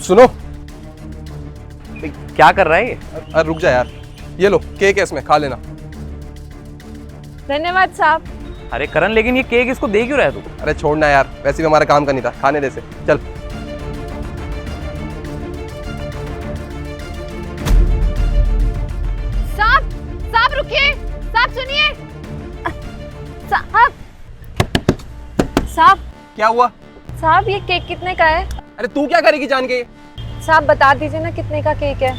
सुनो। क्या कर रहा है ये? अरे रुक जा यार, ये लो केक है, इसमें खा लेना। धन्यवाद साहब। अरे करण, लेकिन ये केक इसको दे क्यों रहा है तू? अरे छोड़ना यार, वैसे भी हमारा काम का नहीं था, खाने दे से। चल। साहब, साहब रुकिए, साहब सुनिए। साहब, साहब, क्या हुआ? साहब ये केक कितने का है? अरे तू क्या करेगी जान के? साहब बता दीजिए ना कितने का केक है।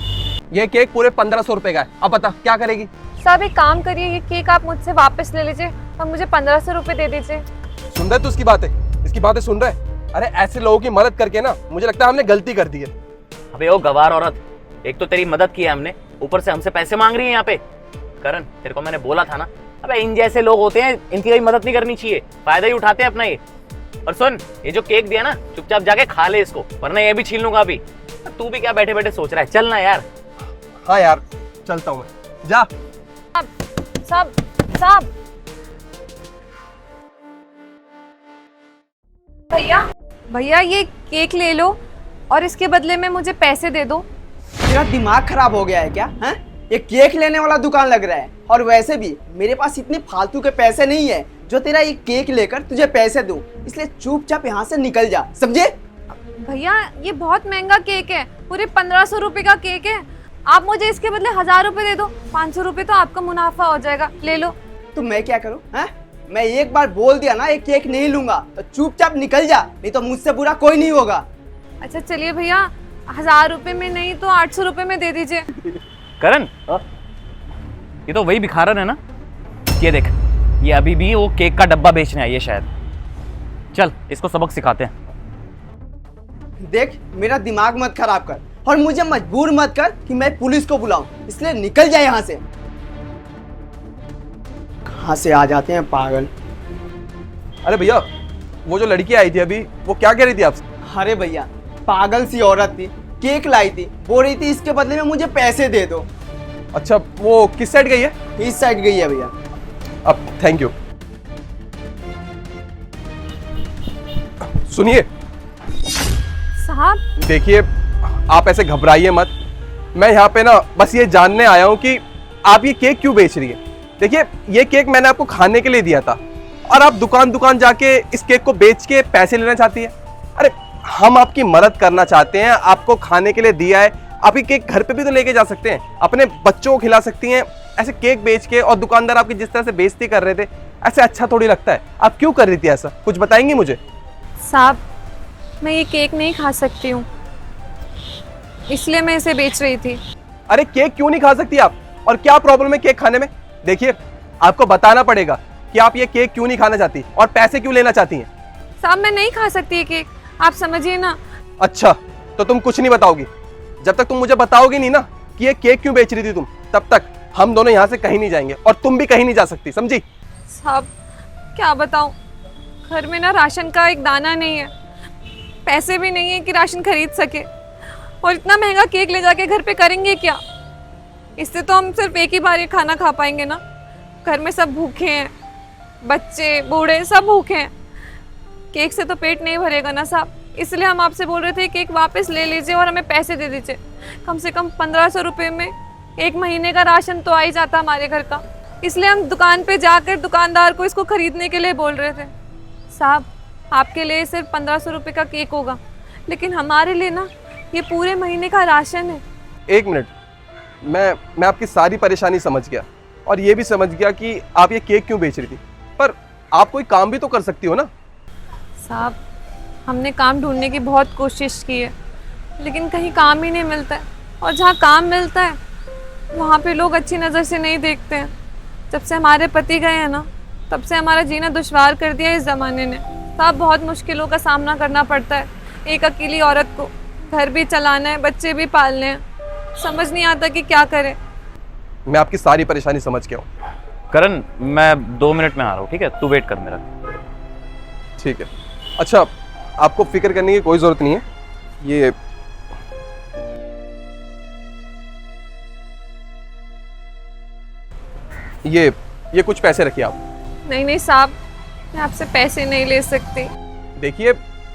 ये केक पूरे 1500 रुपए का है। अब बता क्या करेगी? साहब एक काम करिए, ये केक आप मुझसे वापस ले लीजिए और मुझे 1500 रुपए दे दीजिए। सुन रहे तू इसकी बातें? इसकी बातें सुन रहे? अरे ऐसे लोगों की मदद करके ना मुझे लगता है हमने गलती कर दी है। अबे ओ गवार औरत, एक तो तेरी मदद की है हमने, ऊपर से हमसे पैसे मांग रही है यहाँ पे। करण, तेरे को मैंने बोला था ना, अबे इन जैसे लोग होते हैं, इनकी कोई मदद नहीं करनी चाहिए, फायदा ही उठाते हैं अपना ये। और सुन, ये जो केक दिया ना, चुपचाप जाके खा ले इसको, वरना ये भी छीन लूंगा अभी। तू भी क्या बैठे बैठे सोच रहा है? चल ना यार। हाँ यार, चलता हूँ मैं, जा। साहब, साहब, भैया, भैया ये केक ले लो और इसके बदले में मुझे पैसे दे दो। तेरा दिमाग खराब हो गया है क्या? हैं? ये केक लेने वाला दुकान लग रहा है, और वैसे भी मेरे पास इतने फालतू के पैसे नहीं है जो तेरा ये केक लेकर तुझे पैसे दूं, इसलिए चुपचाप यहाँ से निकल जा, समझे? भैया ये बहुत महंगा केक है, पूरे 1500 रुपए का केक है। आप मुझे इसके बदले 1000 रुपए दे दो, 500 रुपए तो आपका मुनाफा हो जाएगा, ले लो। तो मैं क्या करूँ? हैं? मैं एक बार बोल दिया ना ये केक नहीं लूंगा, तो चुपचाप निकल जा, नहीं तो मुझसे बुरा कोई नहीं होगा। अच्छा चलिए भैया, 1000 रुपए में नहीं तो 800 रुपए में दे दीजिए। करण, ये तो वही भिखारन है ना? ये देख, ये अभी भी वो केक का डब्बा बेचने आई है शायद। चल इसको सबक सिखाते हैं। देख, मेरा दिमाग मत खराब कर और मुझे मजबूर मत कर कि मैं पुलिस को बुलाऊं, इसलिए निकल जाए यहाँ से। कहाँ से आ जाते हैं पागल। अरे भैया, वो जो लड़की आई थी अभी, वो क्या कह रही थी आपसे? अरे भैया, पागल सी औरत थी, केक लाई थी, बोल रही थी इसके बदले में मुझे पैसे दे दो। अच्छा, वो किस साइड गई है? इस साइड गई है भैया। अब थैंक यू। सुनिए, साहब, देखिए आप ऐसे घबराइए मत। मैं यहाँ पे ना बस ये जानने आया हूँ कि आप ये केक क्यों बेच रही है। देखिए, ये केक मैंने आपको खाने के लिए दिया था और आप दुकान दुकान जाके इस केक को बेच के पैसे लेना चाहती है। अरे हम आपकी मदद करना चाहते हैं, आपको खाने के लिए दिया है। आप ये केक घर पे भी तो लेके जा सकते हैं, अपने बच्चों को खिला सकती हैं ऐसे केक बेच के। और दुकानदार आपकी जिस तरह से बेइज्जती कर रहे थे, ऐसे अच्छा थोड़ी लगता है। आप क्यों कर रही थी ऐसा, कुछ बताएंगी मुझे? साहब मैं ये केक नहीं खा सकती हूँ, इसलिए मैं इसे बेच रही थी। अरे केक क्यों नहीं खा सकती आप, और क्या प्रॉब्लम है केक खाने में? देखिए, आपको बताना पड़ेगा कि आप ये केक क्यों नहीं खाना चाहती और पैसे क्यों लेना चाहती हैं। साहब मैं नहीं खा सकती ये केक, आप समझिए ना। अच्छा, तो तुम कुछ नहीं बताओगी? जब तक तुम मुझे बताओगी नहीं ना कि ये केक क्यों बेच रही थी तुम, तब तक हम दोनों यहाँ से कहीं नहीं जाएंगे और तुम भी कहीं नहीं जा सकती, समझी? साहब क्या बताऊं, घर में ना राशन का एक दाना नहीं है, पैसे भी नहीं है कि राशन खरीद सके, और इतना महंगा केक ले जाके घर पे करेंगे क्या? इससे तो हम सिर्फ एक ही बार ये खाना खा पाएंगे ना। घर में सब भूखे हैं, बच्चे बूढ़े सब भूखे हैं, केक से तो पेट नहीं भरेगा ना साहब। इसलिए हम आपसे बोल रहे थे केक वापस ले लीजिए और हमें पैसे दे दीजिए। कम से कम 1500 रुपये में एक महीने का राशन तो आ ही जाता हमारे घर का। इसलिए हम दुकान पे जाकर दुकानदार को इसको खरीदने के लिए बोल रहे थे। साहब आपके लिए सिर्फ 1500 रुपये का केक होगा, लेकिन हमारे लिए ना ये पूरे महीने का राशन है। एक मिनट, मैं आपकी सारी परेशानी समझ गया और ये भी समझ गया कि आप ये केक क्यों बेच रही थी, पर आप कोई काम भी तो कर सकती हो ना। साहब हमने काम ढूंढने की बहुत कोशिश की है, लेकिन कहीं काम ही नहीं मिलता है, और जहाँ काम मिलता है वहाँ पे लोग अच्छी नज़र से नहीं देखते हैं। जब से हमारे पति गए हैं ना, तब से हमारा जीना दुश्वार कर दिया इस ज़माने ने। साहब बहुत मुश्किलों का सामना करना पड़ता है, एक अकेली औरत को घर भी चलाना है, बच्चे भी पालने हैं, समझ नहीं आता कि क्या करें। मैं आपकी सारी परेशानी समझ गया हूँ। करण, मैं 2 मिनट में आ रहा हूँ, ठीक है? तू वेट कर मेरा। ठीक है। अच्छा, आपको फिक्र करने की कोई ज़रूरत नहीं है। ये कुछ पैसे रखिए आप। नहीं नहीं साहब, मैं आपसे पैसे नहीं ले सकती। देखिए,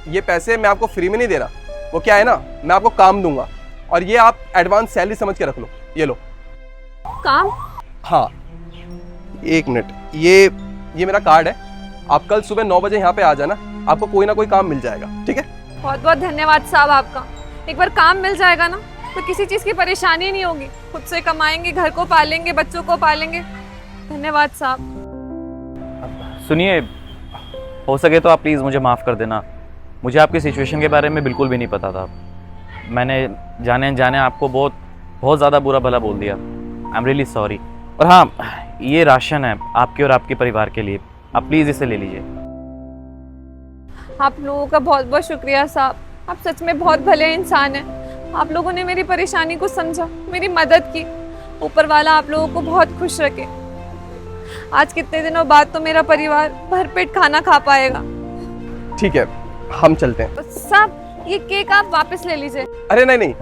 ये पैसे मैं आपको फ्री में नहीं दे रहा, वो क्या है ना, मैं आपको काम दूंगा और ये आप एडवांस सैलरी समझ के रख लो। ये लो। काम? हाँ, 1 मिनट, ये मेरा कार्ड है। आप कल सुबह 9 बजे यहाँ पे आ जाना, आपको कोई ना कोई काम मिल जाएगा, ठीक है? बहुत बहुत धन्यवाद साहब आपका। एक बार काम मिल जाएगा ना तो किसी चीज़ की परेशानी नहीं होगी, खुद से कमाएंगे, घर को पालेंगे, बच्चों को पालेंगे। धन्यवाद साहब। सुनिए, हो सके तो आप प्लीज़ मुझे माफ़ कर देना। मुझे आपकी सिचुएशन के बारे में बिल्कुल भी नहीं पता था। मैंने जाने अनजाने आपको बहुत ज़्यादा बुरा भला बोल दिया। I am really sorry. और हाँ, ये राशन है आपके और आपके परिवार के लिए, आप प्लीज़ इसे ले लीजिए। आप लोगों का बहुत बहुत शुक्रिया साहब, आप सच में बहुत भले इंसान हैं। आप लोगों ने मेरी परेशानी को समझा, मेरी मदद की। ऊपर वाला आप लोगों को बहुत खुश रखे। आज कितने दिनों बाद तो मेरा परिवार भरपेट खाना खा पाएगा। ठीक है, हम चलते हैं। साहब, ये केक आप वापस ले लीजिए। अरे नहीं,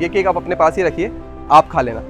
ये केक आप अपने पास ही रखिए, आप खा लेना।